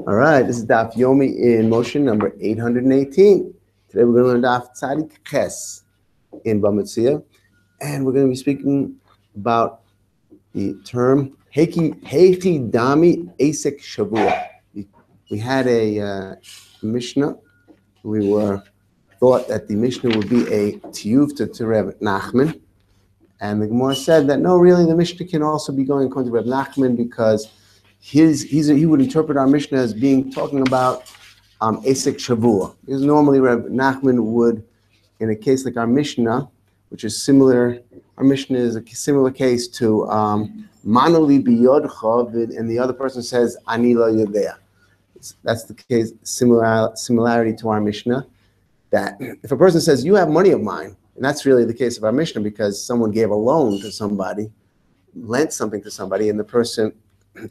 All right, this is Daf Yomi in motion number 818. Today we're going to learn Daf Tzadik Ches in Metzia, and we're going to be speaking about the term Hechei Dami Esek Shevoua. We had a Mishnah. We thought that the Mishnah would be a tiyuv to Reb Nachman, and the Gemara said that no, really, the Mishnah can also be going according to Reb Nachman because he would interpret our Mishnah as being talking about Esek Shevoua. Because normally Reb Nachman would, in a case like our Mishnah, which is similar, our Mishnah is a similar case to Manoli biyodcha, and the other person says Ani lo yodea. That's the case, similarity to our Mishnah, that if a person says, you have money of mine, and that's really the case of our Mishnah because someone gave a loan to somebody, lent something to somebody, and the person,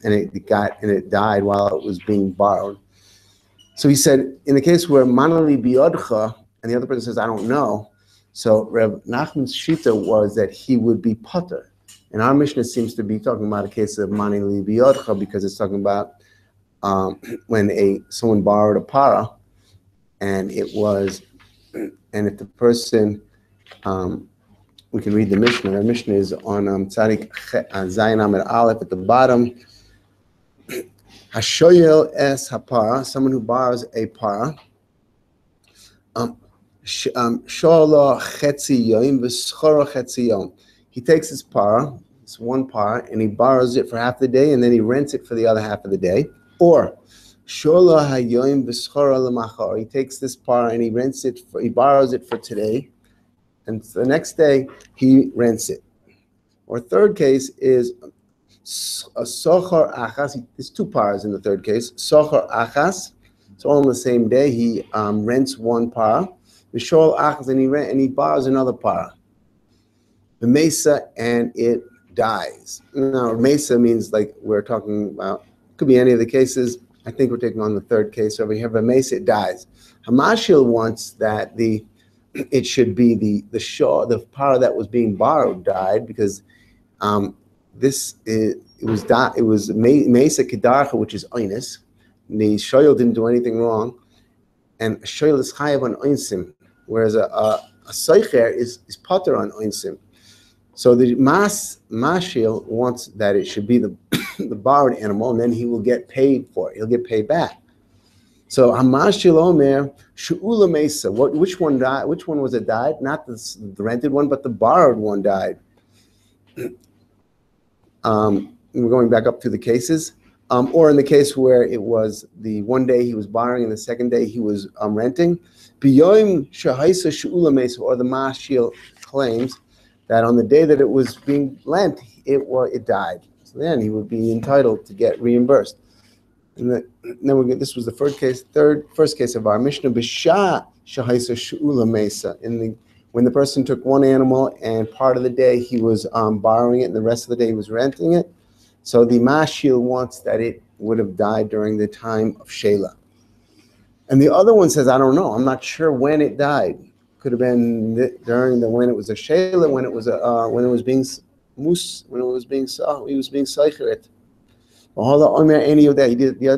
and it died while it was being borrowed. So he said, in the case where Manali biyodcha, and the other person says, I don't know, so Reb Nachman's shita was that he would be potter. And our Mishnah seems to be talking about a case of Manali biyodcha because it's talking about when someone borrowed a para, and if the person, we can read the Mishnah. The Mishnah is on Tzadik Zayin Amid Aleph at the bottom. Hashoyel es hapara, someone who borrows a para. Shola chetzi yom v'schora chetzi yom. He takes his para, it's one para, and he borrows it for half the day, and then he rents it for the other half of the day. Or shola hayoim v'schora lemachar. He takes this para and he borrows it for today, and the next day he rents it. Or third case is a sochar achas. There's two paras in the third case. Sochar achas. It's all on the same day. He rents one para. Mishol achas, and he borrows another para. The mesa, and it dies. Now, mesa means like we're talking about. Could be any of the cases. I think we're taking on the third case over here. But mesa, it dies. Hamashil wants that it should be the para that was being borrowed died because it was Mesa Kedarcha, which is Oinus. The Shoyel didn't do anything wrong, and Shoyel is Chayav on Oinsim, whereas a Seicher is Potter on Oinsim. So the Mashil wants that it should be the borrowed animal, and then he will get paid for it. He'll get paid back. So Hamashil Omer Shu'ula Mesa. Which one died? Which one was it died? Not the rented one, but the borrowed one died. We're going back up to the cases, or in the case where it was the one day he was borrowing and the second day he was renting. Biyoim shahaisa shu'ula mesa, or the Mashil claims that on the day that it was being lent, it died. So then he would be entitled to get reimbursed. And then this was the first case of our Mishnah. B'sha shahaisa shu'ula mesa. When the person took one animal and part of the day he was borrowing it and the rest of the day he was renting it. So the Mashil wants that it would have died during the time of Sheila. And the other one says, I don't know. I'm not sure when it died. Could have been when it was a Sheila, when it was being Seicheret. He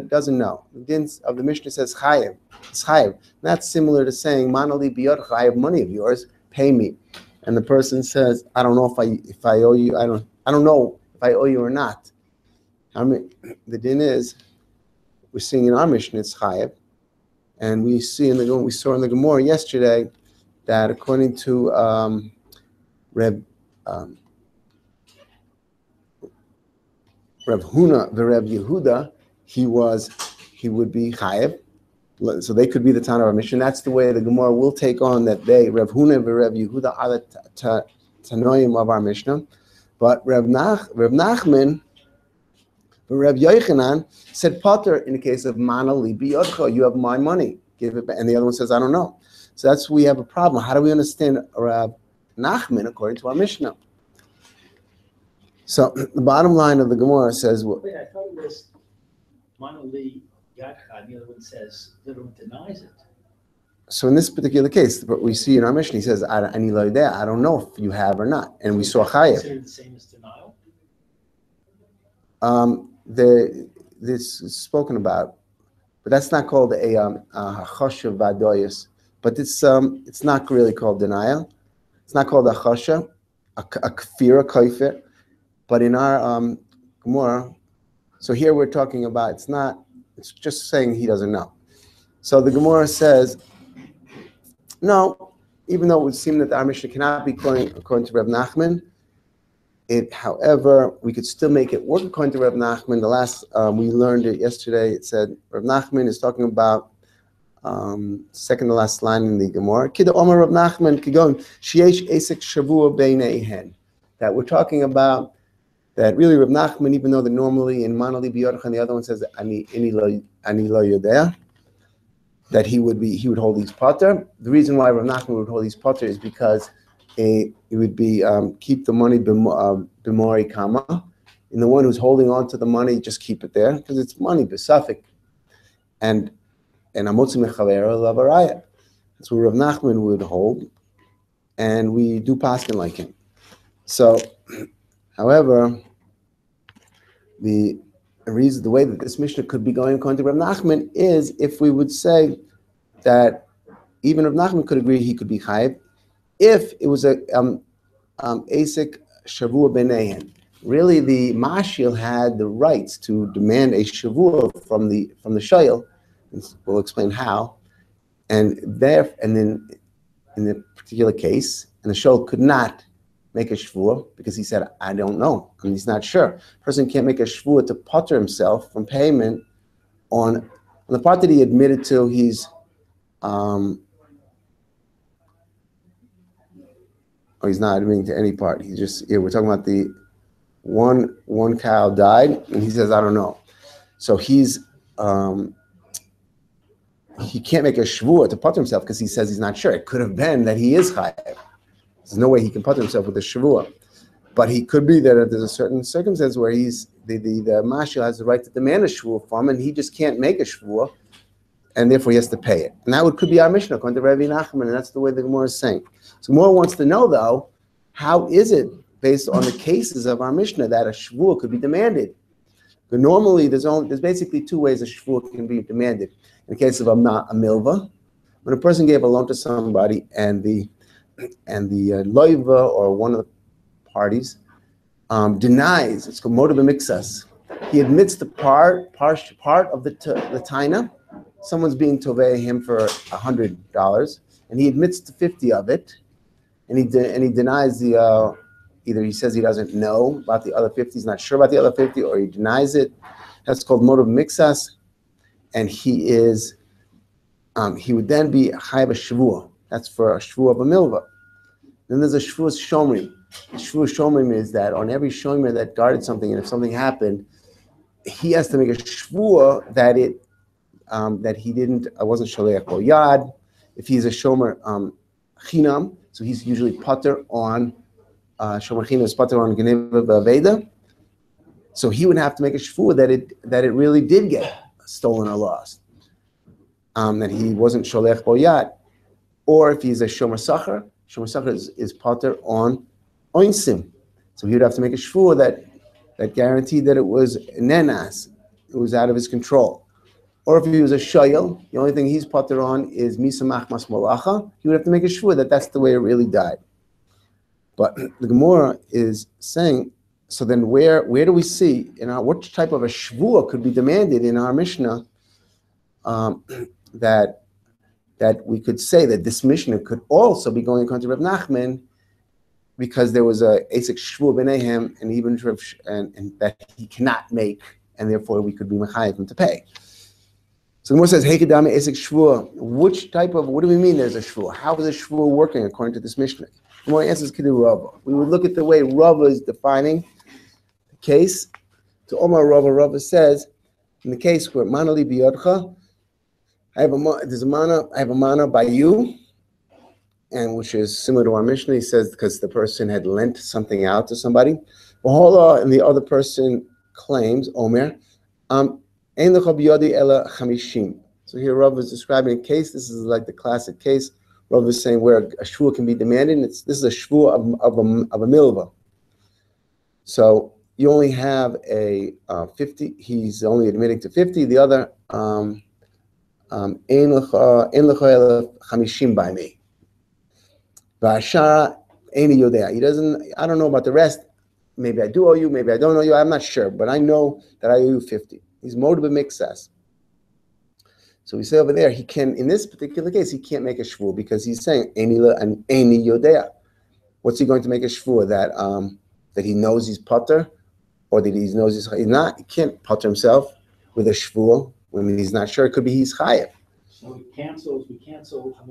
doesn't know. The din of the Mishnah says Chayev. It's Chayev. That's similar to saying Manali biyodcha, I have money of yours, pay me. And the person says, I don't know if I owe you. I don't know if I owe you or not. I mean, the din is we're seeing in our Mishnah it's Chayev, and we saw in the Gemara yesterday that according to Reb Huna the Reb Yehuda, he would be Chayev. So they could be the Tana of our Mishnah. That's the way the Gemara will take on that Reb Huna and Reb Yehuda are the Tanoim of our Mishnah. But Reb Nachman, Reb Yochanan said Potter in the case of Manali biyodcha, you have my money, give it back. And the other one says, I don't know. So we have a problem. How do we understand Reb Nachman according to our Mishnah? So the bottom line of the Gemara says, wait, I thought it was Manali Yadcha, and the other one says, the other one denies it. So in this particular case, what we see in our Mishnah, he says, I don't know if you have or not. And we saw Chayev. Considered the same as denial? This is spoken about but that's not called a hachasha v'adoyus. But it's not really called denial. It's not called a chasha, a kfir, a kaifer. But in our Gemara, so here we're talking about it's just saying he doesn't know. So the Gemara says, no, even though it would seem that our Mishnah cannot be according to Reb Nachman, however, we could still make it work according to Reb Nachman. The last, we learned it yesterday, it said, Reb Nachman is talking about, second to last line in the Gemara, Kida Omer Reb Nachman, Kigon, Sheyesh Esek Shevoua Beineihen. That we're talking about, that really Reb Nachman, even though normally in Manali B'Yodach, the other one says, Ani lo yodea, that he would hold these potter. The reason why Rav Nachman would hold these potter is because it would be keep the money b'mori kama, and the one who's holding on to the money, just keep it there because it's money b'safik, and amotzi mechavera lavaraya. That's what Rav Nachman would hold, and we do paskin like him. So, however, the way that this Mishnah could be going according to Rav Nachman is if we would say that even Rav Nachman could agree he could be chayiv if it was a Esek Shevoua Beineihen. Really, the mashil had the rights to demand a Shevoua from the shayil. We'll explain how. And then in the particular case, and the shayil could not make a shvuah because he said, I don't know, and he's not sure. A person can't make a shvuah to potter himself from payment on the part that he admitted to. He's he's not admitting to any part. He's just we're talking about the one cow died, and he says, I don't know. So he can't make a shvuah to potter himself because he says he's not sure. It could have been that he is chayav. There's no way he can put himself with a Shevoua. But he could be that there's a certain circumstance where the mashal has the right to demand a Shevoua from him, and he just can't make a Shevoua, and therefore he has to pay it. And that could be our Mishnah, according to Rabbi Nachman, and that's the way the Gemara is saying. So Gemara wants to know, though, how is it, based on the cases of our Mishnah, that a Shevoua could be demanded? But normally, there's basically two ways a Shevoua can be demanded. In the case of a milva, when a person gave a loan to somebody, and the loiva or one of the parties denies, it's called motiv mixas. He admits the part of the taina. Someone's being tovei him for $100, and he admits to 50 of it, and he denies the either he says he doesn't know about the other 50, he's not sure about the other 50, or he denies it. That's called motiv mixas, and he would then be chayav a Shevoua. That's for a Shevoua of a milva. Then there's a Shevoua shomrim. Shevoua shomrim is that on every shomer that guarded something, and if something happened, he has to make a Shevoua that he didn't. I wasn't shaleach bo yad. If he's a shomer chinam, so he's usually pater on shomer chinam is pater on geneva b'aveda. So he would have to make a Shevoua that it really did get stolen or lost. That he wasn't shaleach bo yad. Or if he's a shomer sacher is pater on oinsim. So he would have to make a Shevoua that guaranteed that it was nenas, it was out of his control. Or if he was a shayil, the only thing he's pater on is misamach mas malacha, he would have to make a Shevoua that's the way it really died. But the Gemara is saying, so then where do we see, what type of a Shevoua could be demanded in our Mishnah that we could say that this Mishnah could also be going according to Reb Nachman, because there was a Esek Shevoua Beineihen, and even and that he cannot make, and therefore we could be mechayev him to pay. So the Gemara says, Hechei Dami Esek Shevoua. What do we mean there's a Shevoua? How is a Shevoua working according to this Mishnah? The Gemara answers Kidu Rava. We would look at the way Rava is defining the case. To Omar Rava says, in the case where Manali B'Yodcha, I have a mana by you, and which is similar to our Mishnah. He says because the person had lent something out to somebody. And the other person claims, Omer, Ein lecha biyodi ela chamishim. So here Rav is describing a case. This is like the classic case. Rav is saying where a Shevoua can be demanded. This is a Shevoua of a milva. So you only have a 50. He's only admitting to 50. The other Ein lecha ela 50 by me. V'ashara ein yodea. He doesn't. I don't know about the rest. Maybe I do owe you. Maybe I don't owe you. I'm not sure, but I know that I owe you 50. He's moed b'mixas. So we say over there, he can. In this particular case, he can't make a shvuah because he's saying ein yodea. What's he going to make a shvuah that he knows he's potter, or that he knows he's not? He can't potter himself with a shvuah when he's not sure. It could be he's chayav. So we cancel Metzia in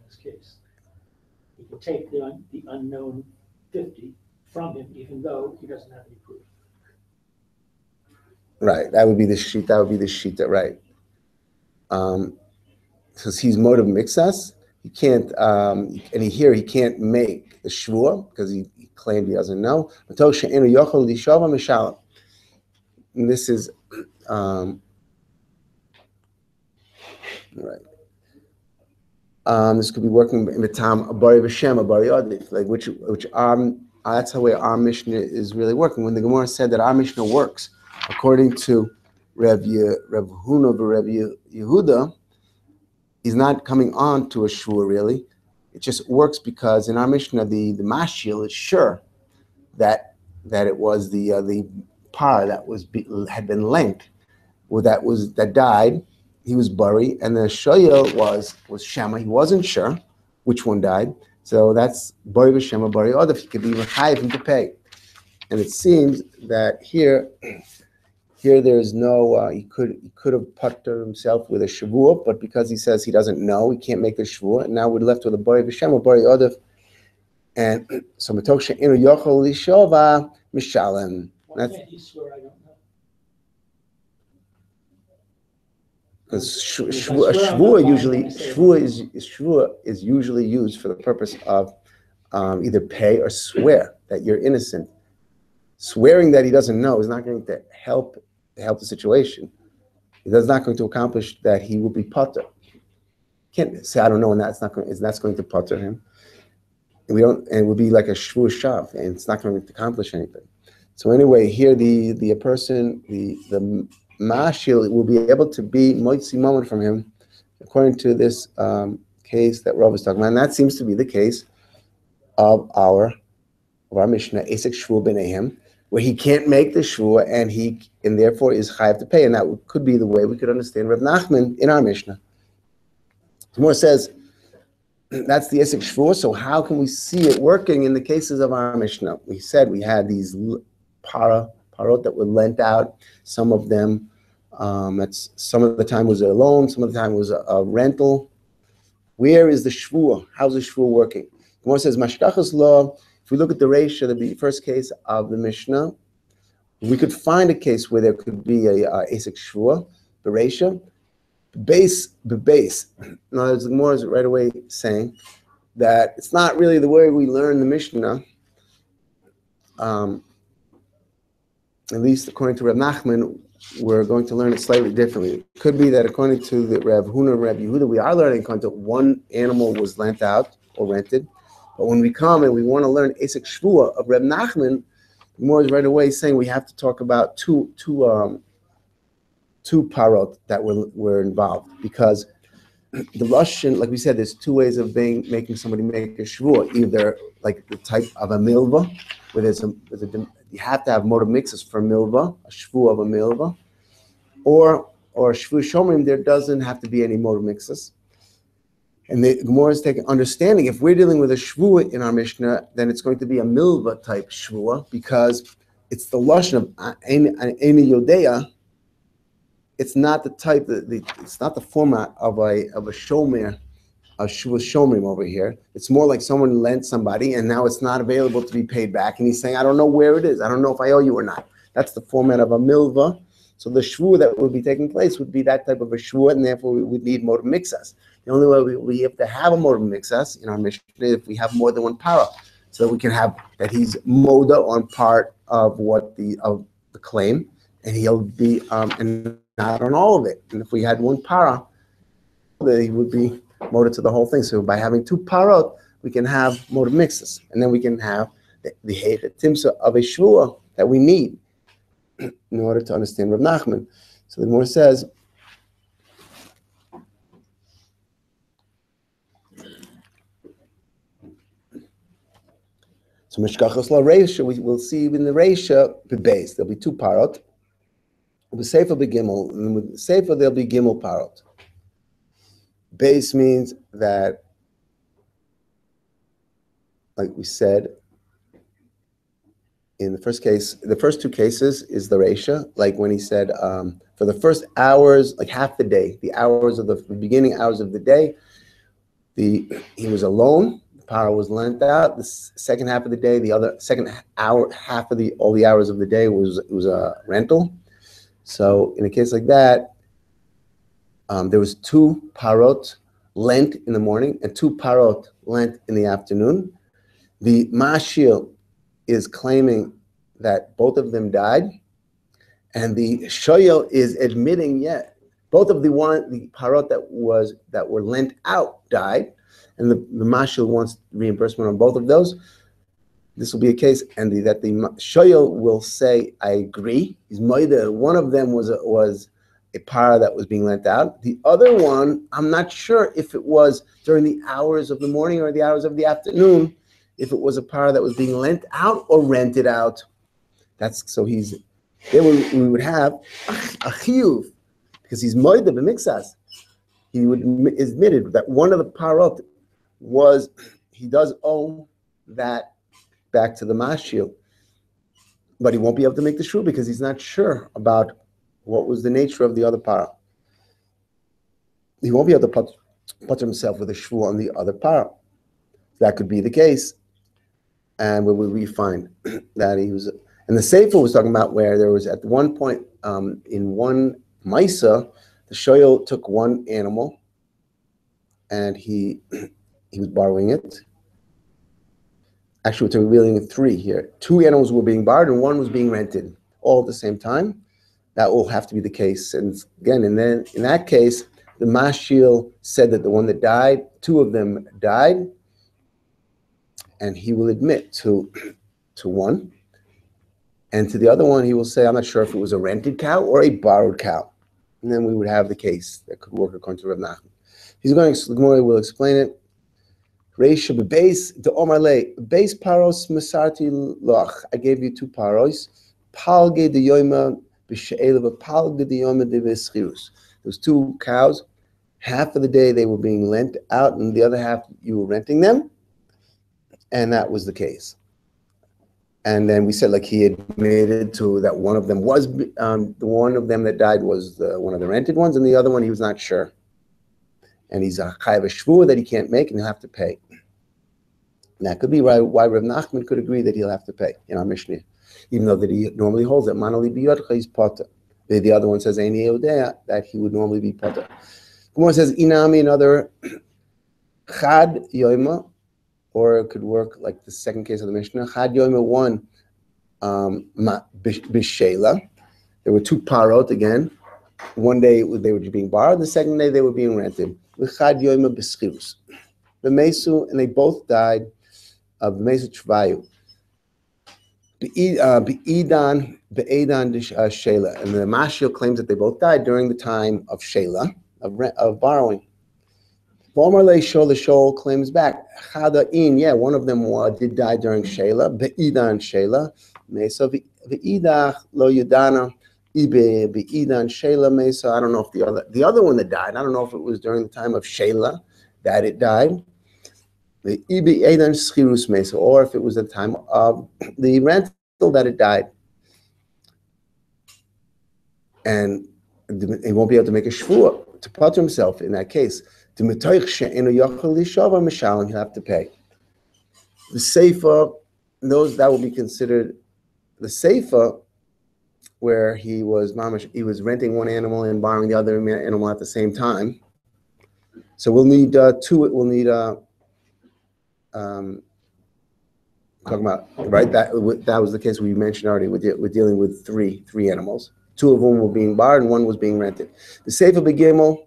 this case. We can take the unknown 50 from him, even though he doesn't have any proof. Right. That would be the sheet. That would be the sheet. Right. Because he's motive mixas. He can't, and he can't make the shvuah because he claimed he doesn't know. And this is right. This could be working in the time Abari V'Shem, Abari Adif, like which that's the way our Mishnah is really working. When the Gemara said that our Mishnah works according to Rev Huna Rev Yehuda, he's not coming on to a shvuah really. It just works because in our Mishnah the mashil is sure that it was the par that had been lent, or that died. He was buried, and the shoyel was Shema. He wasn't sure which one died, so that's bari v'shema bari odef. He could be chayiv him to pay, and it seems that here there's no. He could have putter himself with a shevoua, but because he says he doesn't know, he can't make the shevoua, and now we're left with a bari v'shema bari odef, and so matok she'enu yochol lishova mishalem. Why can't he swear I don't know? Because shvuah is usually used for the purpose of either pay or swear that you're innocent. Swearing that he doesn't know is not going to help the situation. That's not going to accomplish that he will be potter. Can't say I don't know, and that's going to potter him. And it would be like a shvuah shav, and it's not going to accomplish anything. So anyway, here the person the mashil will be able to be moitzi moment from him, according to this case that Rav is talking about, and that seems to be the case of our Mishnah Esek shvuah b'neihem, where he can't make the shvuah and therefore is chayav to pay, and that could be the way we could understand Rav Nachman in our Mishnah. More says that's the Esek shvuah. So how can we see it working in the cases of our Mishnah? We said we had these parot that were lent out. Some of them, some of the time was a loan, some of the time was a rental. Where is the shvuah? How's the shvuah working? The Gemara says mashkachas law. If we look at the Reisha, the first case of the Mishnah, we could find a case where there could be a Esek shvuah, the Reisha. Base. Now, the Gemara is right away saying that it's not really the way we learn the Mishnah. At least according to Reb Nachman, we're going to learn it slightly differently. It could be that according to the Rev Huna and Rev Yehuda, we are learning according to one animal was lent out or rented. But when we come and we want to learn Esek Shvuah of Reb Nachman, the Gemara is right away saying we have to talk about two parot that were involved, because the Lashon, like we said, there's two ways of making somebody make a shvuah. Either like the type of a milva, where you have to have motor mixes for milva, a shvuah of a milva, or shvuah shomrim, there doesn't have to be any motor mixes. And the Gemara is taking understanding, if we're dealing with a shvuah in our Mishnah, then it's going to be a milva type shvuah, because it's the Lashon of Ein Yodea. It's not the type it's not the format of a shomer, a shvuah shomrim over here. It's more like someone lent somebody and now it's not available to be paid back, and he's saying, I don't know where it is. I don't know if I owe you or not. That's the format of a milva. So the shvuah that would be taking place would be that type of a shvuah, and therefore we would need motor mixas. The only way we have to have a motor mixas in our Mishnah is if we have more than one para, so that we can have that he's moda on part of the claim, and he'll be and not on all of it. And if we had one para, then he would be motor to the whole thing. So by having two parot, we can have motor mixes, and then we can have the timsa of a shvuah that we need in order to understand Rav Nachman. So the Gemara says, So Mishkachos La Reisha, we will see in the Reisha, base. There'll be 2 parot. With Sefer be Gimel, and with Sefer there'll be Gimel parot. Base means that, like we said, in the first case, the first 2 cases is the Reisha, like when he said, for the first hours, like half the day, the hours of the beginning hours of the day, he was alone. The power was lent out. The second half of the day, the other second hour, half of all the hours of the day was a rental. So in a case like that, there was 2 parot lent in the morning and 2 parot lent in the afternoon. The mashil is claiming that both of them died, and the shoyel is admitting, both of the parot that were lent out died, and the mashil wants reimbursement on both of those. This will be a case, and that the shoyel will say, "I agree." He's moida. One of them was a para that was being lent out. The other one, I'm not sure if it was during the hours of the morning or the hours of the afternoon, if it was a para that was being lent out or rented out. We would have a chiyuv, because he's moida b'mixas. He would admitted that one of the parot he does owe that back to the mashil, but he won't be able to make the shul because he's not sure about what was the nature of the other para. He won't be able to put himself with a shul on the other para. That could be the case, and we find that he was. And the Sefer was talking about where there was at one point in one Maisa, the shoyel took one animal, and he was borrowing it. Actually, we're revealing 3 here. 2 animals were being borrowed and 1 was being rented, all at the same time. That will have to be the case. And again, and then in that case, the mashil said that the one that died, 2 of them died, and he will admit to one. And to the other one, he will say, I'm not sure if it was a rented cow or a borrowed cow. And then we would have the case that could work according to Rav Nachman. The Gemara will explain it. Reisha b'beis the omarle beis paros masarti loch. I gave you 2 paros. Palge de yoima b'she'ela v'palge de yoima de v'eschirus. Those 2 cows. Half of the day they were being lent out, and the other half you were renting them. And that was the case. And then we said, like, he admitted to that one of them was the one of them that died was one of the rented ones, and the other one he was not sure. And he's a chayav Shevoua that he can't make, and he'll have to pay. And that could be why Rav Nachman could agree that he'll have to pay in our Mishnah, even though that he normally holds that manali biyodcha is potter. The other one says Eini Yodea, that he would normally be potter. Gemara says inami, another chad yoima. Or it could work like the second case of the Mishnah. Chad Yoima 1 b'sheila. There were 2 parot again. One day they were being borrowed. The second day they were being rented. Chad Yoima b'schirus. B'mesu, and they both died of b'mesu t'vayu. Be'idan sheila. And the mashil claims that they both died during the time of sheila, of borrowing. The Shol claims back. One of them did die during Sheila. Be'idan Sheila. Mesa ve'idach lo yudana. Ibe be'idan Sheila Mesa. I don't know if the other one that died, I don't know if it was during the time of Sheila that it died. The Ibe Edan Schirus Mesa, or if it was the time of the rental that it died. And he won't be able to make a shvuah to put himself in that case. He'll have to pay. The Sefer, that will be considered the Sefer, where he was renting one animal and borrowing the other animal at the same time. So we'll need 2. We'll need talking about, right? That was the case we mentioned already. We're dealing with three animals. 2 of them were being borrowed and 1 was being rented. The Sefer Begimel,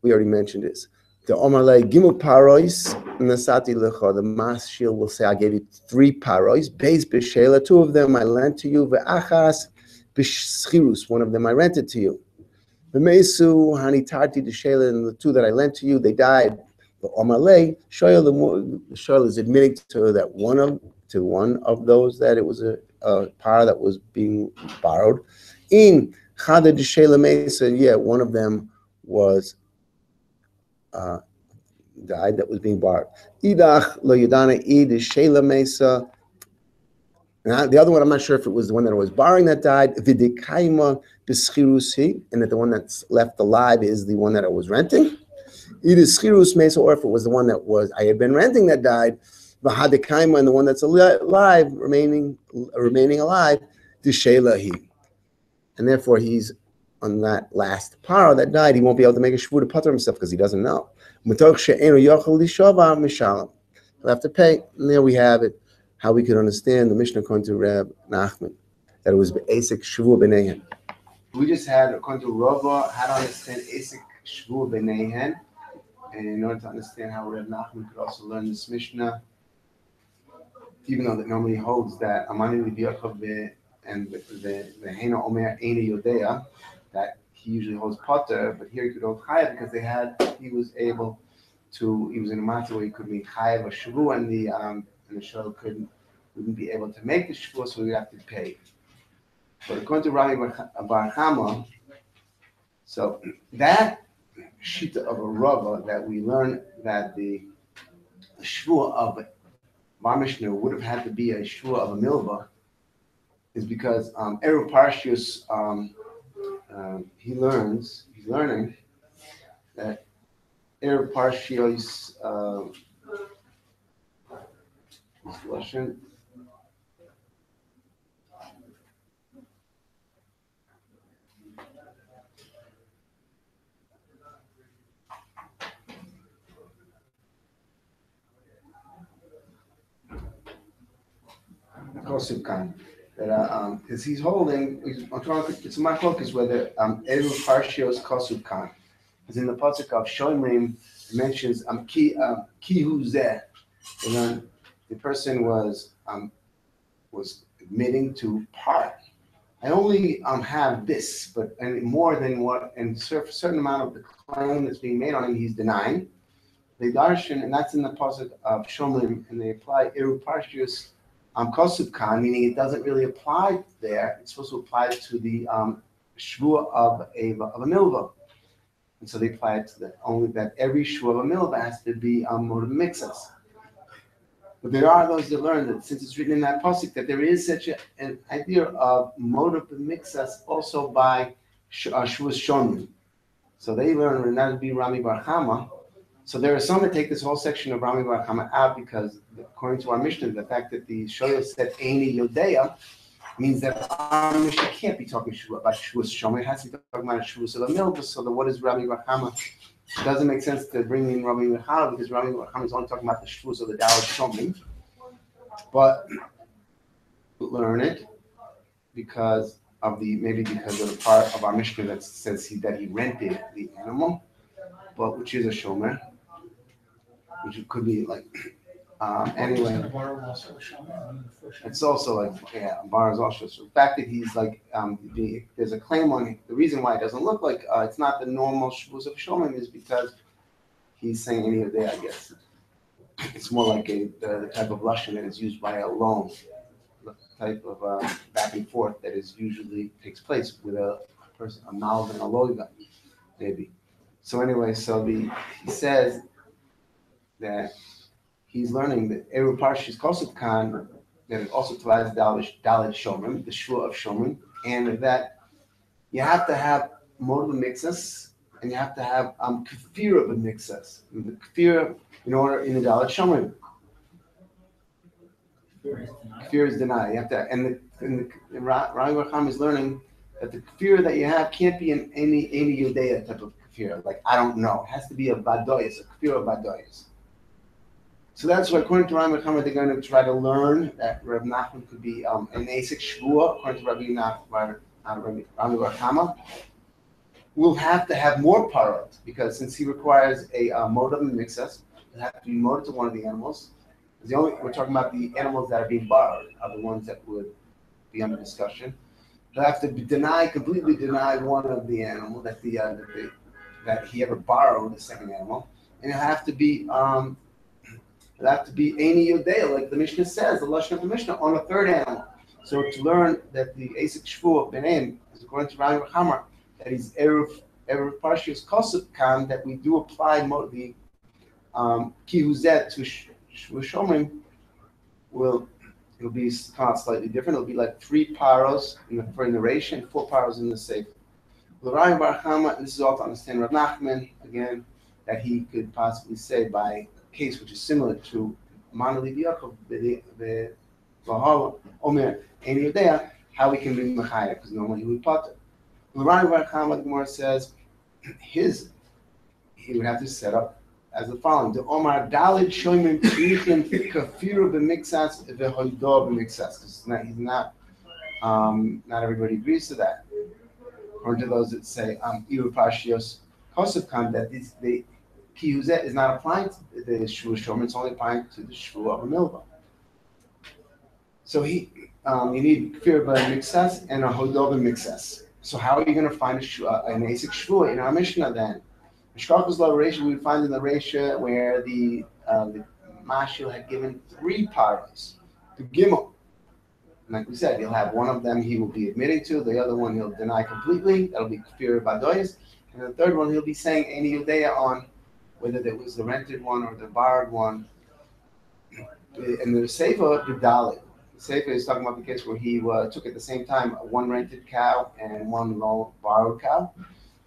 we already mentioned this. The Omarle Gimel Parois Nasati Lecha. The Mashil will say, I gave you 3 parois. Beis b'sheila, 2 of them I lent to you. Ve'achas b'schirus, 1 of them I rented to you. V'meisu hanitarti d'sheila, and the 2 that I lent to you, they died. The Omarle Shoyel, the Shoyel is admitting to to one of those that it was a par that was being borrowed. In Chada D'Shela Mesa, yeah, one of them was died that was being borrowed. Idach Lo Yadana Id D'Shela Mesa. Now, the other one, I'm not sure if it was the one that was borrowing that died. Vidikaima B'Schirusi, and that the one that's left alive is the one that I was renting. Either Schirus Mesa, or if it was the one that was I had been renting that died. V'Hadikaima, and the one that's alive, remaining alive, D'Shelahi. And therefore, he's on that last par that died. He won't be able to make a shvu to putter himself because he doesn't know. He'll have to pay. And there we have it. How we could understand the Mishnah according to Reb Nachman, that it was Esek Shevoua B'neihen. We just had according to Rava how to understand Esek Shevoua B'neihen, and in order to understand how Reb Nachman could also learn this Mishnah, even though that normally holds that Amani L'Biyachav and the Hena Omer Eina Yodea, that he usually holds Potter, but here he could hold Chayav because he was in a matter where he could make Chayav or Shevoua, and the show wouldn't be able to make the Shevoua, so we'd have to pay. But according to Rami Bar Chama, so that shita of a Rava that we learn that the Shevoua of Bar Mishnah would have had to be a Shevoua of a Milva is because Erev Parshius he's learning that Erev Parshios Lashon. That because he's holding, it's my focus whether Erev Parshios Kosub Khan, because in the pasuk of Shoimim it mentions ki hu zeh, and then the person was admitting to part. I only have this, but and more than what, and a certain amount of the claim that's being made on him, he's denying. They darshan, and that's in the pasuk of Shomrim, and they apply Eru Parshius Kosub Khan, meaning it doesn't really apply there. It's supposed to apply to the Shevoua of a milva, and so they apply it to only that every Shevoua of a milva has to be motiv mixas. But there are those that learn that since it's written in that pasuk that there is such an idea of motiv mixas also by Shevuas Shomrim. So they learn, and that would be Rami Bar Chama. So there are some that take this whole section of Rami Bar Chama out because, according to our Mishnah, the fact that the Shoyah said Eini Yodea means that our Mishnah can't be talking about Shevuas Shomrim. It has to be talking about Shevuas of the Milva. So what is Rami Bar Chama? It doesn't make sense to bring in Rami Bar Chama because Rami Bar Chama is only talking about the Shevuas of the Daled Shomrim. But learn it because of the part of our Mishnah that says that he rented the animal, but which is a shomer, which could be like anyway. It's also like bar is also. So the fact that he's like there's a claim on it. The reason why it doesn't look like it's not the normal shavuos of shomer is because he's saying any of that. I guess it's more like the type of lashon that is used by a loan, type of back and forth that is usually takes place with a person, a malv and a loiga, maybe. So anyway, he says that he's learning that Eru Parshis Kosov Khan, that it also applies Dalit Shomrim, the Shevoua of Shomrim, and that you have to have motiv mixas and you have to have kefir of the mixas. The kefir in the Dalit Shomrim. Kefir is denied. You have to, and Rami Bar Chama is learning that the kefir that you have can't be in any Yodea type of kefir. Like I don't know, it has to be a badoyas, a kefir of badoyas. So that's why, according to Rami Bar Chama, they're going to try to learn that Reb Nachman could be an Esek Shevoua. According to Rami Bar Chama, we'll have to have more parot because since he requires a motiv mixas, it has to be motiv to one of the animals. We're talking about the animals that are being borrowed, are the ones that would be under discussion. They'll have to completely deny one of the animal that he ever borrowed, the second animal, and it'll have to be It'll have to be Eini Yodea, like the Mishnah says, the Lashon of the Mishnah, on a third animal. So to learn that the Esek Shevoua Benem is according to Rami Hamar, that he's Erev Parshios Kosov Kan, that we do apply the Kihuzet to Shomrim, it'll be slightly different. It'll be like 3 paros for narration, 4 paros in the Sefer. L'Rami Bar Chama, and this is all to understand Rav Nachman, again, that he could possibly say by a case which is similar to Manali B'Yakov, Omer, and Yodea, how we can be Mechaya, because normally he would put it. L'Rami Bar Chama, the Gemara says, he would have to set up as the following: the Omar Dalid Shoymim Tzrichim Kafiru b'Mixas v'Hoido b'Mixas. He's not. Not everybody agrees to that. Or to those that say Iru Parshios Kosov Kan, that the Kihuzet is not applying to the Shevoua Shomer; it's only applying to the Shevoua of Milva. So you need Kafiru b'Mixas and a Hoido b'Mixas. So how are you going to find an Esek Shevoua in our Mishnah then? Mishkachos La Reisha, we would find in the Reisha where the Mashil had given 3 paras to Gimel. And like we said, he'll have one of them he will be admitting to, the other one he'll deny completely. That'll be Kfir Badoyas. And the third one he'll be saying Eini Yodea on, whether it was the rented one or the borrowed one. And the Sefer, the Dalit. The Sefer is talking about the case where he took at the same time 1 rented cow and 1 borrowed cow.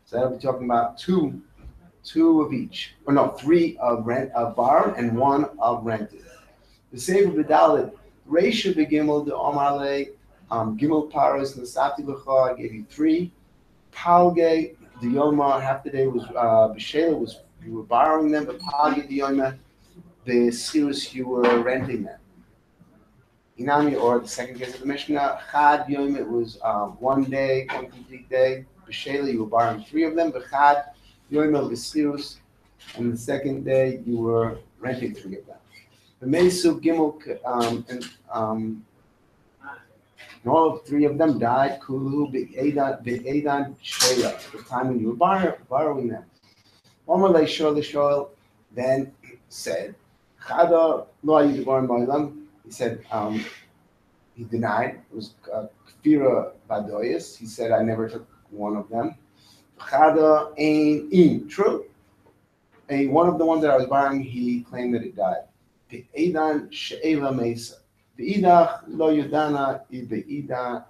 So that'll be talking about 2 of each, or no, 3 of borrowed and 1 of rented. The Sefer B'Dalit, Reisha B'Gimel, the Omarle, Gimel Paros, Nasati L'cha, I gave you 3. Palge, the Yoma, half the day was B'Shela, was you were borrowing them, but Palge, the Yoma, the Sirus, you were renting them. Inami, or the second case of the Mishnah, Chad Yom, it was 1 day, 1 complete day. B'Shela, you were borrowing 3 of them, but Chad Yom B'Sirus, and the second day you were renting 3 of them. The Mesu Gimel, and all 3 of them died. Kulu Be'edan Sheila, at the time when you were borrowing them. Omer Shoel then said, Chada Lo Ayu Devarim Ba'olam. He said, he denied. It was Kfira Badoyas. He said, I never took one of them. Chada Ein true. One of the ones that I was borrowing, he claimed that it died. Be'edan she'ela mesa. Be'idach lo yudana be'edan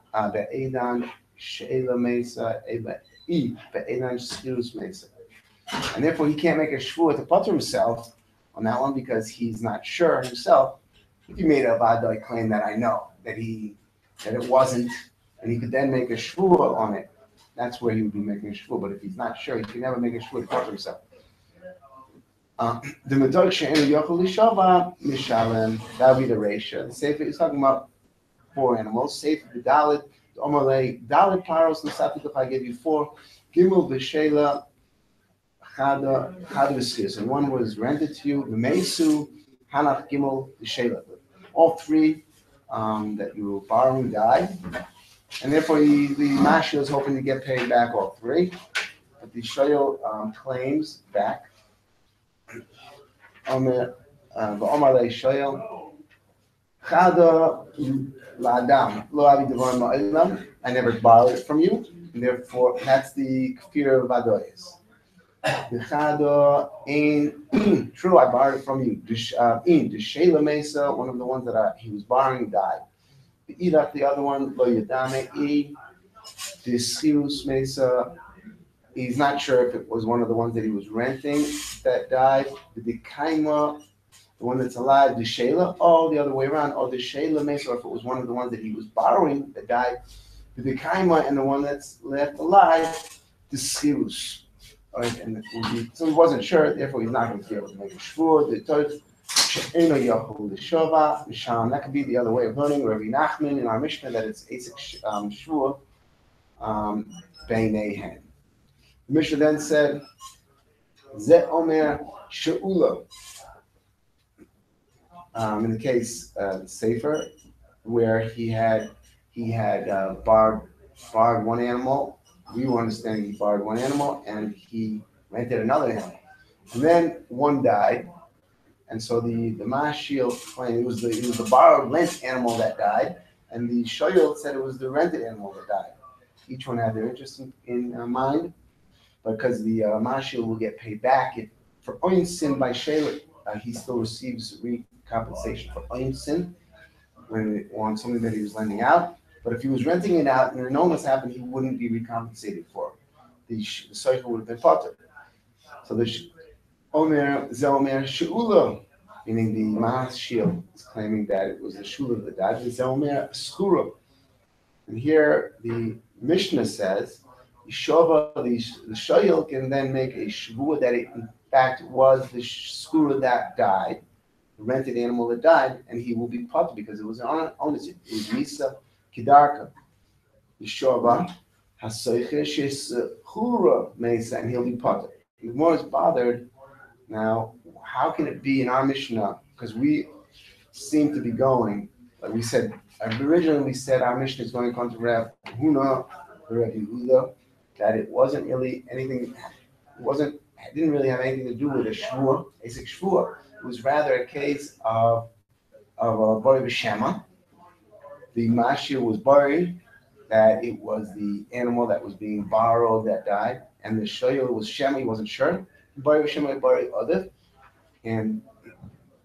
she'ela mesa be'edan shchirus mesa. And therefore, he can't make a shvuah to putter himself on that one because he's not sure himself. If he made a vadai claim that I know that it wasn't, and he could then make a shvuah on it, that's where he would be making a shvuah. But if he's not sure, he can never make a shvuah to putter himself. The Medog She'enu Yochel Lishava Mishalem, that would be the Reisha. The Sefer is talking about 4 animals. Sefer B'Dalit, the Omalei, Dalit Paros, Nasati L'cha, I gave you 4. Gimel B'Shela, Chada V'Schis, and 1 was rented to you. V'Meisu, Hanach Gimel B'Shela. All 3 that you were borrowing died, and therefore the Mashal is hoping to get paid back all 3. But the Shoyal claims back. Omer V'Omalei Shoyal Chada L'Adam Lo Avi Devarim Ba'olam. I never borrowed it from you, and therefore that's the Kfir of Vadoyas. The Chada Ein true, I borrowed it from you. The Sheila Mesa, one of the ones that he was borrowing, died. The Idach, the other one, Lo Yadame the Schirus Mesa. He's not sure if it was one of the ones that he was renting that died. The Kaima, the one that's alive, the Sheila, the other way around, or the Sheila Mesa, or if it was one of the ones that he was borrowing that died. The Kaima, and the one that's left alive, the Schirus. And so he wasn't sure, therefore he's not going to be able to make a shvuah. The Torah, She'eno Yahu L'Shova, Misham. That could be the other way of learning. Rabbi Nachman in our Mishnah that it's Esek shvuah Beinehen. The Mishnah then said, Ze Omer She'ula. In the case Sefer, where he had borrowed 1 animal. We were understanding he borrowed 1 animal and he rented another animal. And then 1 died, And so the Mashil claimed it was the borrowed lent animal that died, and the Shoyel said it was the rented animal that died. Each one had their interest in mind, because the Mashil will get paid back if for oin sin by Shelik, he still receives compensation for oin sin on something that he was lending out. But if he was renting it out and an illness happened, he wouldn't be recompensated for it. The cycle would have been potter. So the Omer Zelmer Sheula, meaning the Mashil is claiming that it was the Shula that died. The Zelmer Skura. And here the Mishnah says, Yeshova, the Shoyel can then make a Shevoua that it in fact was the Skura that died, the rented animal that died, and he will be potter because it was an ownership. It was Misa Kidarka. Yeshova Hasoiche Shishura Mesa, and he'll be potter. He's more is bothered. Now, how can it be in our Mishnah? Because we seem to be going, like we said, originally we said our Mishnah is going to come to Rav Huna, Rav Yehuda, that it wasn't really anything, it didn't really have anything to do with a Shevoua, Esek Shevoua. It was rather a case of a Bori B'Shema. The Mashir was buried, that it was the animal that was being borrowed that died, and the Shoyel was Shema, he wasn't sure. Bari B'Shema, Bari Other. And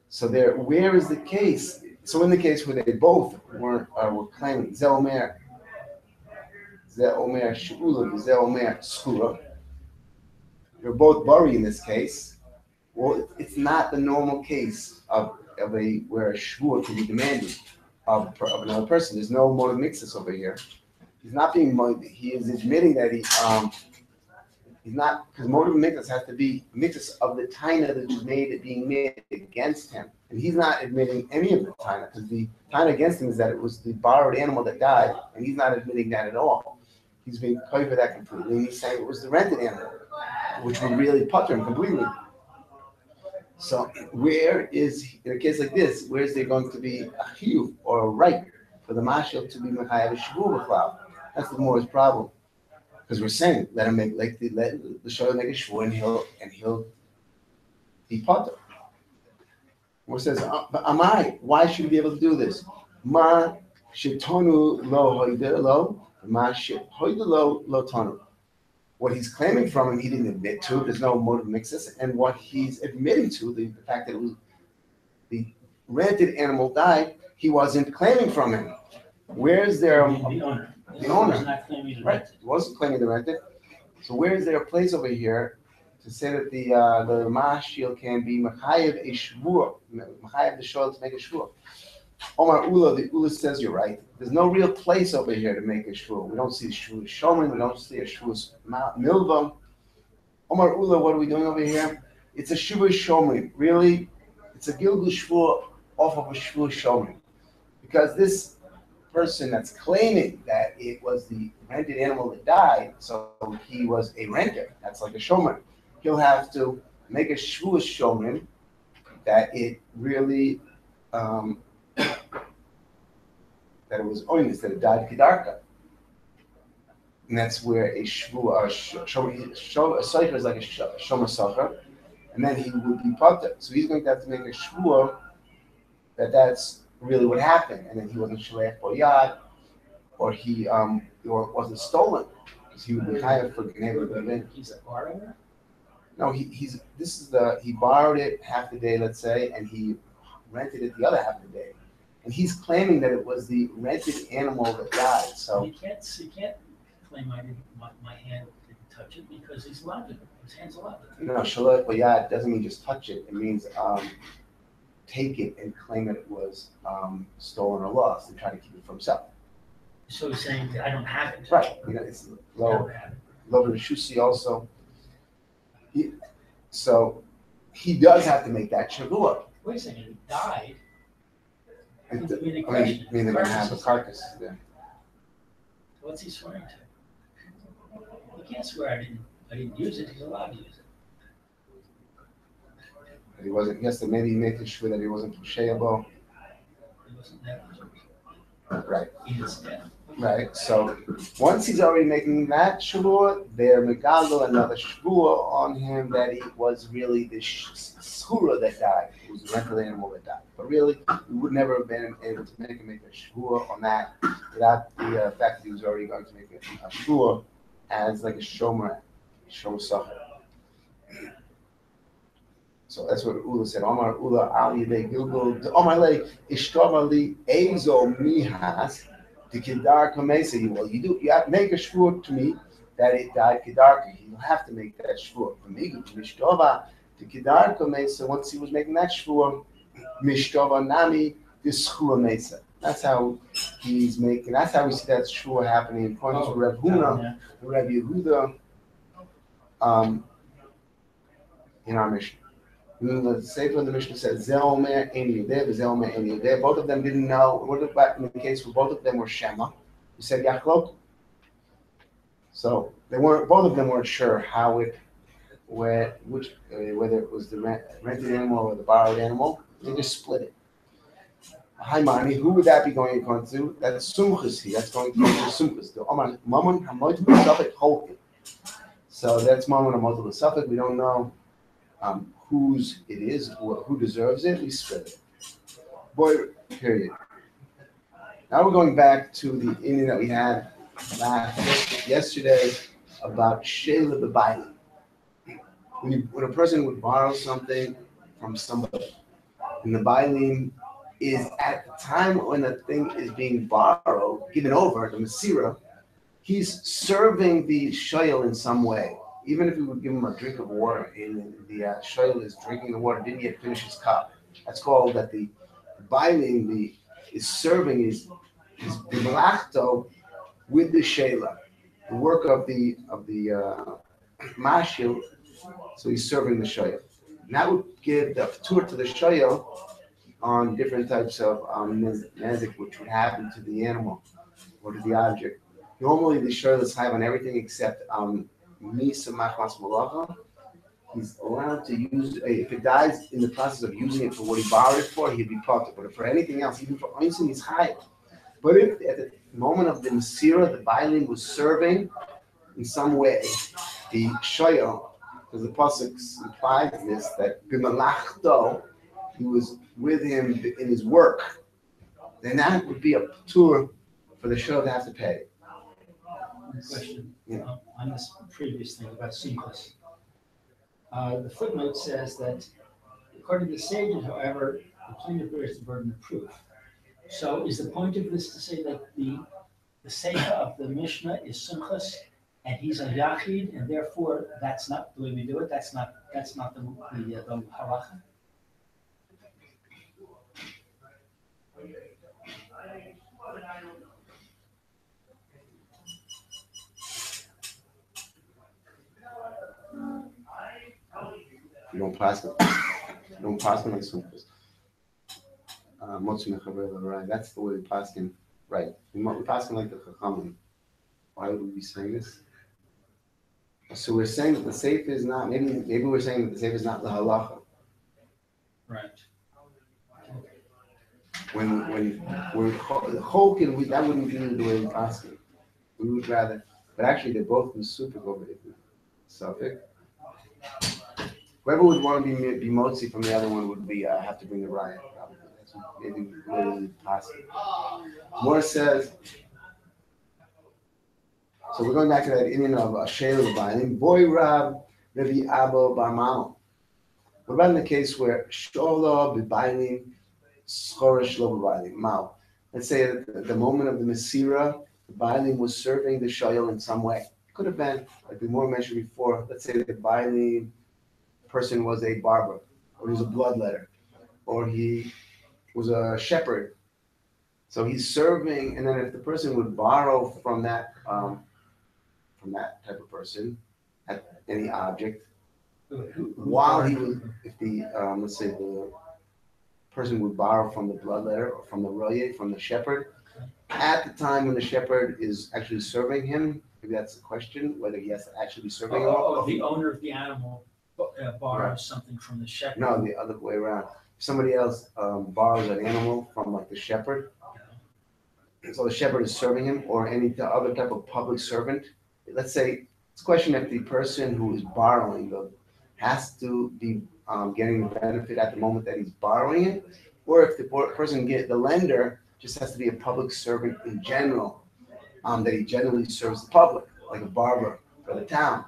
so there, where is the case? So in the case where they both were claiming Zeomer Sheula, Zeomer Skura, they're both buried in this case. Well, it's not the normal case of a where a shvua can be demanded of another person. There's no motive mixus over here. He's not being motive. He is admitting that he's not, because motive mixus has to be mixus of the taina that is being made against him, and he's not admitting any of the taina, because the taina against him is that it was the borrowed animal that died, and he's not admitting that at all. He's being covered that completely, and he's saying it was the rented animal, which would really putter him completely. So where is, in a case like this, where is there going to be a chiyuv or a right for the mashal to be mechayev Shevoua b'chlal? That's the Mor's problem, because we're saying let him make let the show make a Shevoua and he'll be potter. Mor says, but Amai, why should we be able to do this? Ma shetonu lo hoide lo, ma hoide lo tonu. What he's claiming from him, he didn't admit to. There's no motive mixus, and what he's admitting to, the fact that it was the rented animal died, he wasn't claiming from him. Where's there The owner. The owner. Was not claiming the right? rented. He wasn't claiming the rented. So where is there a place over here to say that the mashil can be mechayev a shvua, mechayev the shol to make a shvua? Omar Ula, the Ula says you're right. There's no real place over here to make a shvua. We don't see a shvua shomer. We don't see a shvua milva. Omar Ula, what are we doing over here? It's a shvua shomer. Really, it's a gilgul shvua off of a shvua shomer, because this person that's claiming that it was the rented animal that died, so he was a renter. That's like a shomer. He'll have to make a shvua shomer that it really. That it was oinus, that it died kidarka. And that's where a shvua, a soicher is like a shomer socher, and then he would be potter. So he's going to have to make a shvua that that's really what happened, and then he wasn't shleich or yad, or he or wasn't stolen, because he would be higher for gneva. He's a borrower? No, he borrowed it half the day, let's say, and he rented it the other half of the day. And he's claiming that it was the rented animal that died. So He can't claim my hand didn't touch it because he's allowed to. His hand's allowed to. no, shalot bayad doesn't mean just touch it. It means take it and claim that it was stolen or lost and try to keep it for himself. So he's saying that I don't have it. Right. You know, it's I low don't have it. Shusi also. So he does have to make that shavua. Wait a second, he died. I mean, they're going to have a carcass there. What's he swearing to? He can't swear I didn't use it. He's allowed to use it. He wasn't. Yes, that maybe he made sure that he wasn't pushayable. He wasn't there. Right. He was dead. Right. So once he's already making that Shevoua, they're Megalo another Shevoua on him that he was really the Shura that died. It was the rental animal that died. But really, we would never have been able to make him make a Shevoua on that without the fact that he was already going to make a Shevoua as like a Shomer Sacher. So that's what Ula said. Omar Ula Ali de Gilgul. Omar Le Ishtomali Ezo Mihas. The Kedar Kamesa. Well, you have to make a shvur to me that it died Kedarka. You have to make that shvur. For me, Mishtova, the Kedar Kamesa. Once he was making that shvur, Mishtova Nami the Schua Mesa. That's how he's making. That's how we see that shvur happening according to Reb Huna, Reb Yehuda, in our mission. The Sefer of the Mishnah says, Zeomer and Yudeh, Zeomer and Yudeh. Both of them didn't know. What about in the case where both of them were Shema? Who said Yachlok? So they weren't. Both of them weren't sure how it, whether it was the rented animal or the borrowed animal. They just split it. Haimani, who would that be going according to? That's Sumchus. That's going to Sumchus. The Oman Mammon Hamoit Suffolk Holkin. So that's Mammon Hamoit Suffolk. We don't know. Whose it is, who deserves it, we split it. Boy, period. Now we're going back to the Indian that we had yesterday about Shayla the Bailing. When a person would borrow something from somebody, and the Bailing is at the time when the thing is being borrowed, given over, the Metzia, he's serving the Shayl in some way. Even if we would give him a drink of water, and the Shayl is drinking the water, didn't yet finish his cup. That's called that the Bailing is serving his Bimalachto with the Shayla, the work of the Mashil. So he's serving the Shayl. And that would give the tour to the Shayl on different types of nezik, which would happen to the animal or to the object. Normally, the Shayl is high on everything except Misa Machmas Malacha. He's allowed to use, if it dies in the process of using it for what he borrowed it for, he'd be potter. But for anything else, even for Einstein, he's high. But if at the moment of the Metzia, the Bailing was serving in some way the Shoyal, because the Pasuk implies this, that Bimalachto, he was with him in his work, then that would be a tour for the Shoyal to have to pay. Question on this previous thing about Simchas. The footnote says that according to the sages, however, the plaintiff bears the burden of proof. So is the point of this to say that the Seicha of the Mishnah is Simchas and he's a Yachid, and therefore that's not the way we do it? That's not the halacha? You don't pass it. You don't pass it like Simchas. Right. That's the way we pass him. Right. We pass him like the Chachamim. Why would we be saying this? So we're saying that the Seif is not. Maybe we're saying that the Seif is not the halacha. Right. When we're Cholkin, that wouldn't be the way we pass him. We would rather. But actually, they're both super over it. Suffolk. Whoever would want to be motzi from the other one would be have to bring the riot. Probably. That's maybe really possible. More says. So we're going back to that Indian of Shayla Bailing. Boy Rab Revi Abo Barmal. What about in the case where Shola B'Bailing Schorish Lo B'Bailing Mal? Let's say at the moment of the Metzia, the Bailing was serving the Shayl in some way. It could have been, like we more mentioned before, let's say the Bailing person was a barber, or he was a bloodletter, or he was a shepherd. So he's serving, and then if the person would borrow from that type of person at any object, while he was, if the let's say the person would borrow from the bloodletter or from the roye, from the shepherd, at the time when the shepherd is actually serving him, maybe that's the question, whether he has to actually be serving him. The owner of the animal borrows something from the shepherd. No, the other way around. If somebody else borrows an animal from like the shepherd, So the shepherd is serving him, or any other type of public servant. Let's say it's a question if the person who is borrowing has to be getting the benefit at the moment that he's borrowing it, or if the the lender just has to be a public servant in general, that he generally serves the public, like a barber for the town,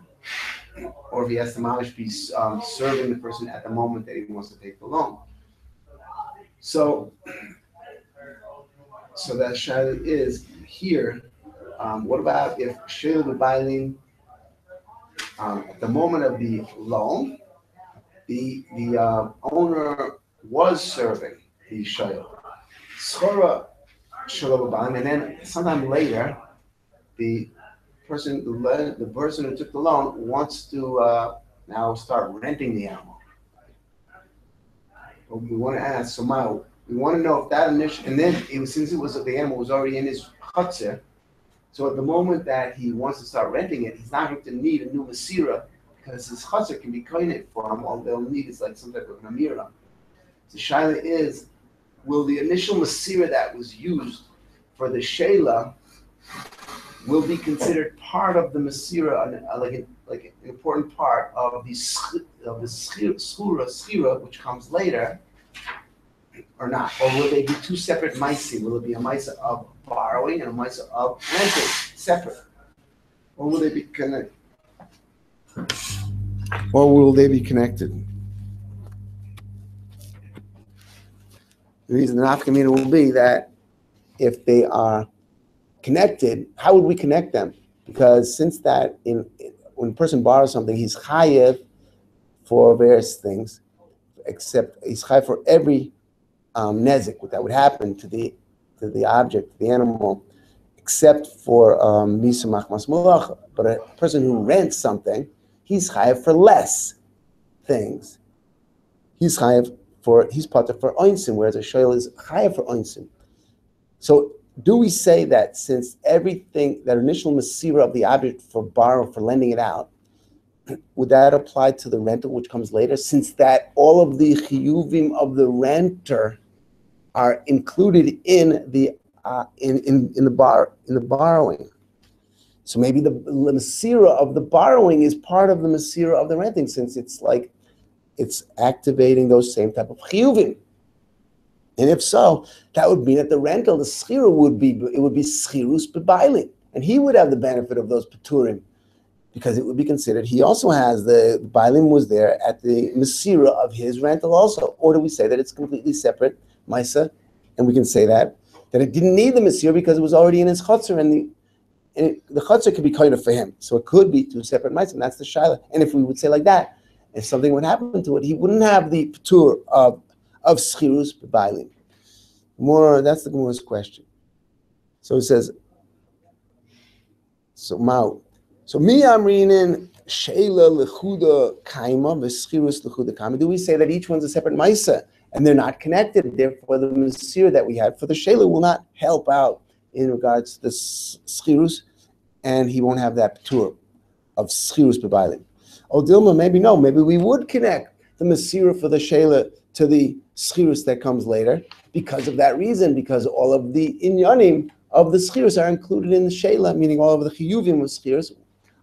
or if he has to be serving the person at the moment that he wants to take the loan. So, so that shaila is here. What about if shaila b'bailin at the moment of the loan, the owner was serving the shaila, schora shaila b'bailin, and then sometime later, the the person who took the loan wants to now start renting the animal. But we want to ask, so Mao, we want to know if that initial, and then since the animal was already in his chutzner, so at the moment that he wants to start renting it, he's not going to need a new masira because his chutzner can be koined for him. All they'll need is like some type of namira. The shaila is, will the initial masira that was used for the shayla will be considered part of the masira, like an important part of the schira, which comes later, or not? Or will they be two separate maisi? Will it be a maisa of borrowing and a maisa of renting, separate? Or will they be connected? Or will they be connected? The reason the nafkamina will be that if they are connected, how would we connect them? Because since that when a person borrows something, he's chayev for various things, except he's chayev for every nezik that would happen to the object, to the animal, except for misa machmas malacha. But a person who rents something, he's chayev for less things. He's potter for oinsim, whereas a shoyl is chayev for oinsim. So do we say that since everything, that initial masira of the object for lending it out, would that apply to the rental which comes later? Since that all of the chiyuvim of the renter are included in the borrowing. So maybe the masira of the borrowing is part of the masira of the renting, since it's activating those same type of chiyuvim. And if so, that would mean that the rental, the schira would be schirus b'bailin, and he would have the benefit of those peturim, because it would be considered he also has the bailin was there at the masira of his rental also. Or do we say that it's completely separate maisa, and we can say that it didn't need the masira because it was already in his chutzner, and the chutzner could be kind of for him, so it could be two separate maisa, and that's the shaila. And if we would say like that, if something would happen to it, he wouldn't have the petur of schirus b'bailin. That's the Gemara's question. So it says, so mi amrinin sheila lechuda kaima v'schirus lechuda kaima. Do we say that each one's a separate maisa and they're not connected? Therefore, the masir that we had for the sheila will not help out in regards to the schirus, and he won't have that petur of schirus b'bailin. Oh, Dilma, maybe no. Maybe we would connect the masira for the sheila to the schirus that comes later because of that reason, because all of the inyanim of the schirus are included in the sheila, meaning all of the chiyuvim of schirus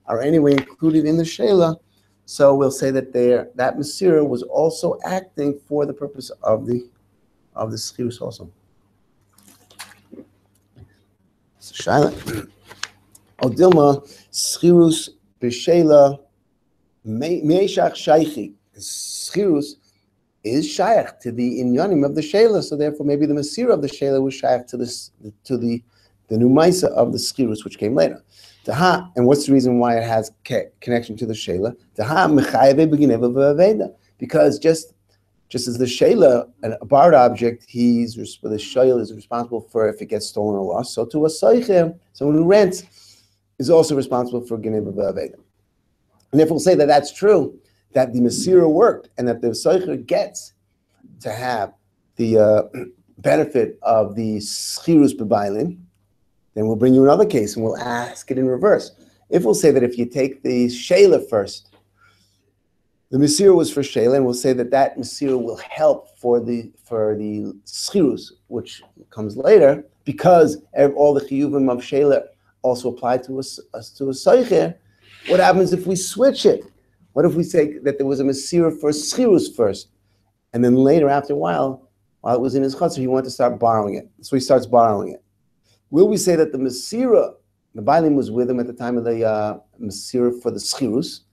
are anyway included in the sheila. So we'll say that that masira was also acting for the purpose of the schirus also. So Shaila, Odilma schirus b'sheila meishach shaychi. Schirus is shaykh to the inyanim of the sheila, so therefore maybe the masira of the sheila was shaykh to the new maisa of the schirus which came later. And what's the reason why it has connection to the sheila? Because just as the sheila, a borrowed object, the sheila is responsible for if it gets stolen or lost. So to a soichem, someone who rents, is also responsible for gineva v'aveda. And if we'll say that that's true, that the masira worked, and that the soicher gets to have the benefit of the schirus b'bailin, then we'll bring you another case and we'll ask it in reverse. If we'll say that if you take the sheila first, The Metzia was for Sheila, and we'll say that that Metzia will help for the Schirus, which comes later, because all the Chiyuvim of Sheila also apply to a Seicher. What happens if we switch it? What if we say that there was a Metzia for Schirus first, and then later, after a while it was in his chutzner, he wanted to start borrowing it. So he starts borrowing it. Will we say that the Metzia, the Bailim was with him at the time of the Metzia for the Schirus?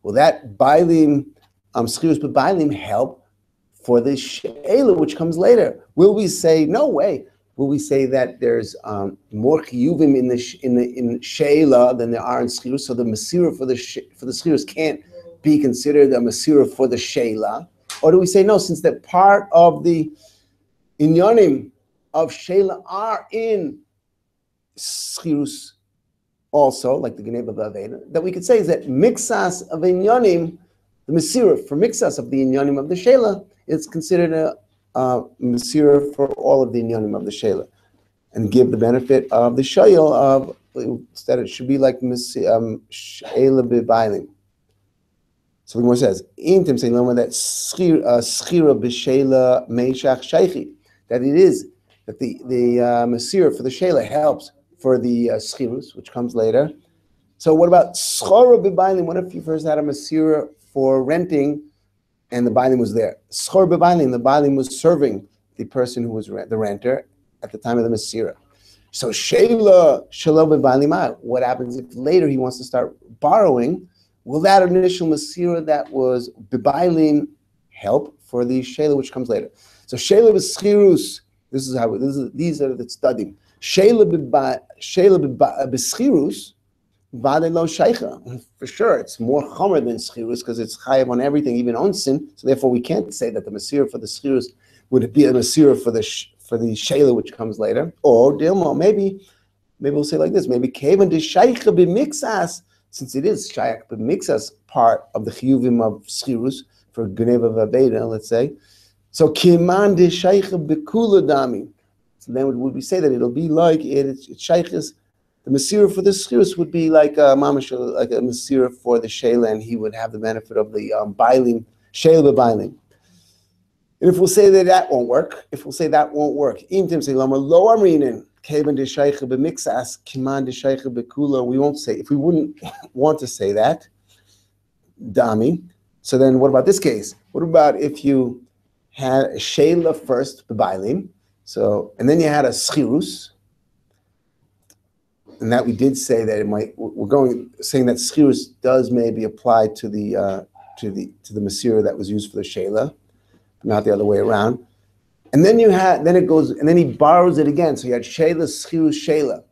Will that Bailim, Schirus B'Bailim help for the Sheila, which comes later? Will we say, no way? Will we say that there's more Chiyuvim in Sheila than there are in Schirus? So the Metzia for the Schirus can't be considered a Metzia for the Sheila? Or do we say, no, since that part of the Inyanim of Sheila are in Schirus also, like the Geneva Vaveda, that we could say is that Mixas of Inyanim, the Metzia for Mixas of the Inyanim of the Sheila, is considered a Metzia for all of the Inyanim of the Sheila, and give the benefit of the Shayil of that it should be like Sheila B'Bailim. So the Gemara says, "Intim say lama that schira b'Sheila meishach sheichi," that it is that the Metzia for the Sheila helps for the schirus, which comes later. So what about schora b'Bailim? What if you first had a Metzia for renting, and the Bailim was there? Schora b'Bailim, the Bailim was serving the person who was the renter at the time of the Metzia. So Sheila b'Bailim, what happens if later he wants to start borrowing? Will that initial Metzia that was b'Bailim help for the Sheila, which comes later? So Sheila b'Schirus, these are the studying. Sheila b'Schirus, vade lo sheicha. For sure, it's more chomer than Schirus because it's chayav on everything, even on sin. So therefore, we can't say that the Metzia for the Schirus would be a Metzia for the Sheila, which comes later. Or Dilma, maybe we'll say like this: maybe kevan de sheicha b'mixas, since it is shaykh b'mixas part of the chiyuvim of Schirus for Geneva Vaveda, let's say. So kiman de sheicha b'kula Dami. So then would we say that it'll be like it's shaykhis? The Metzia for the Schirus would be like a mamash, like a Metzia for the Sheila, and he would have the benefit of the Bailim, Sheila b'Bailim. And if we'll say that won't work, Imtim say lama lo amrinin kevan de shaycha b'mixas kiman de shaycha b'kula. We won't say, if we wouldn't want to say that, Dami. So then what about this case? What about if you had a Sheila first b'Bailim, so and then you had a Schirus? And that we did say that it might. Saying that Schirus does maybe apply to the Metzia that was used for the Sheila, not the other way around. And then it goes, and then he borrows it again. So you had Sheila, Schirus, Sheila.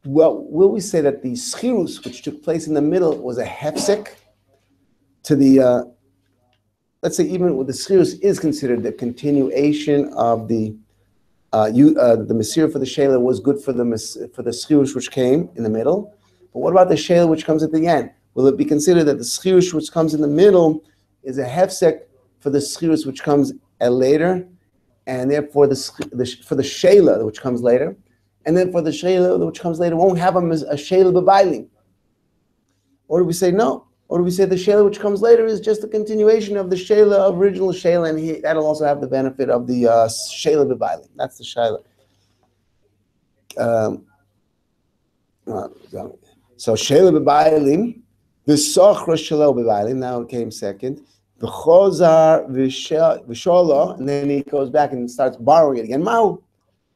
Well, will we say that the Schirus, which took place in the middle, was a hefsek to the? Let's say even with the Schirus is considered the continuation of the Metzia for the Sheila was good for the Schirus which came in the middle. But what about the Sheila which comes at the end? Will it be considered that the Schirus which comes in the middle is a hefsek for the Schirus which comes later, and therefore for the Sheila which comes later, and then for the Sheila which comes later won't have a Sheila b'Bailim? Or do we say no? Or do we say the Sheila which comes later is just a continuation of the Sheila, original Sheila, and that'll also have the benefit of the Sheila b'Bailim? That's the Sheila. So Sheila b'Bailim, the Sochra Sheila b'Bailim, now it came second. The Chozar v'Shola, and then he goes back and starts borrowing it again. Mao.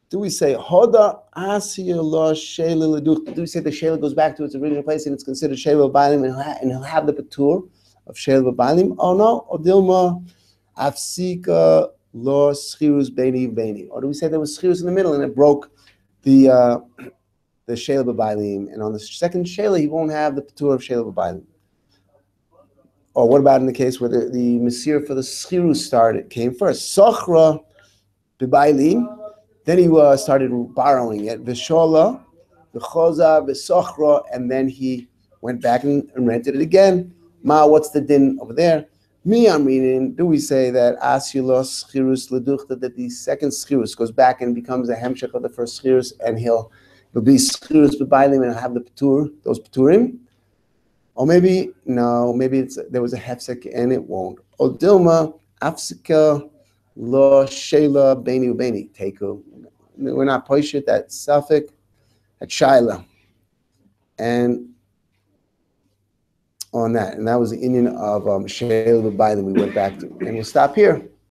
Do we say Hoda Asiya Lo Sheila Leduch? Do we say the Sheila goes back to its original place and it's considered Sheila b'Bailim and he'll have the patur of Sheila b'Bailim? Oh no, Odilma Afsika Lo Schirus Beini. Or do we say there was Schirus in the middle and it broke the Sheila b'Bailim, and on the second Sheila he won't have the patur of Sheila b'Bailim? Or what about in the case where the Metzia for the Schirus came first? Sochra b'Bailim. Then he started borrowing it, Vishola, V'choza, V'sochra, and then he went back and rented it again. Ma, what's the din over there? Me, I'm reading. Do we say that Asilos Schirus Leduchta, that the second Schirus goes back and becomes a hemshech of the first Schirus, and he'll be Schirus b'Bailim and have the patur, those paturim? Or maybe, no, maybe there was a hefsek and it won't. O Dilma, Afsika, Lo Shela, Beni Ubeni, Teku. We're not poishit that suffix at Shaila. And on that. And that was the Indian of Shayla Biden we went back to. And we'll stop here.